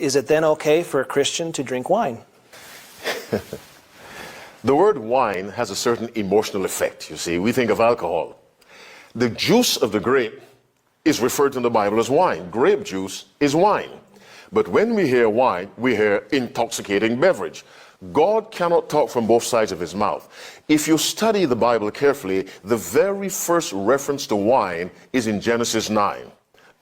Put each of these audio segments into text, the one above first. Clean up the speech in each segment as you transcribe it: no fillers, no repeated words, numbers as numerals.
Is it then okay for a Christian to drink wine? The word wine has a certain emotional effect, you see. We think of alcohol. The juice of the grape is referred to in the Bible as wine. Grape juice is wine. But when we hear wine, we hear intoxicating beverage. God cannot talk from both sides of his mouth. If you study the Bible carefully, the very first reference to wine is in Genesis 9.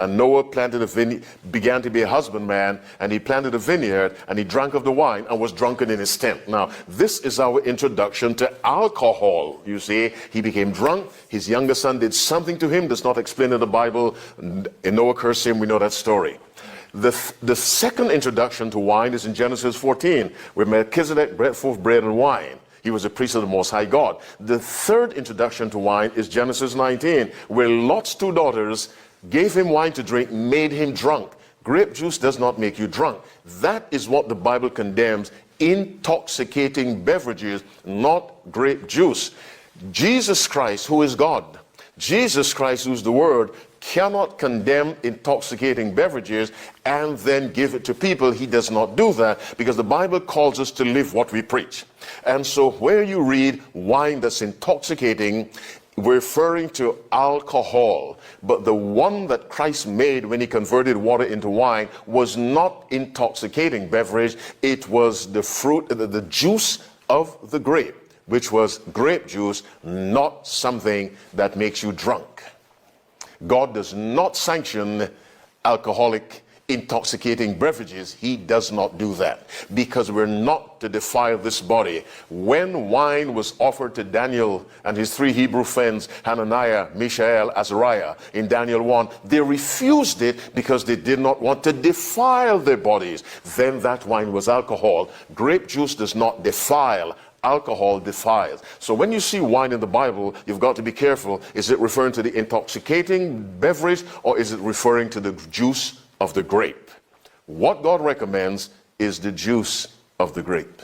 And Noah began to be a husbandman, and he planted a vineyard, and he drank of the wine and was drunken in his tent. Now, this is our introduction to alcohol. You see, he became drunk. His younger son did something to him that's not explained in the Bible. And Noah cursed him. We know that story. The second introduction to wine is in Genesis 14, where Melchizedek brought forth bread and wine. He was a priest of the Most High God. The third introduction to wine is Genesis 19, where Lot's two daughters gave him wine to drink, made him drunk. Grape juice does not make you drunk. That is what the Bible condemns, intoxicating beverages, not grape juice. Jesus Christ, who is God, Jesus Christ, who's the Word, cannot condemn intoxicating beverages and then give it to people. He does not do that, because the Bible calls us to live what we preach. And so where you read wine that's intoxicating, we're referring to alcohol. But the one that Christ made when he converted water into wine was not intoxicating beverage. It was the fruit, the juice of the grape, which was grape juice, not something that makes you drunk. God does not sanction alcoholic, intoxicating beverages. He does not do that, because we're not to defile this body. When wine was offered to Daniel and his three Hebrew friends, Hananiah, Mishael, Azariah, in Daniel 1, they refused it because they did not want to defile their bodies. Then that wine was alcohol. Grape juice does not defile. Alcohol defiles. So when you see wine in the Bible, you've got to be careful. Is it referring to the intoxicating beverage, or is it referring to the juice of the grape? What God recommends is the juice of the grape.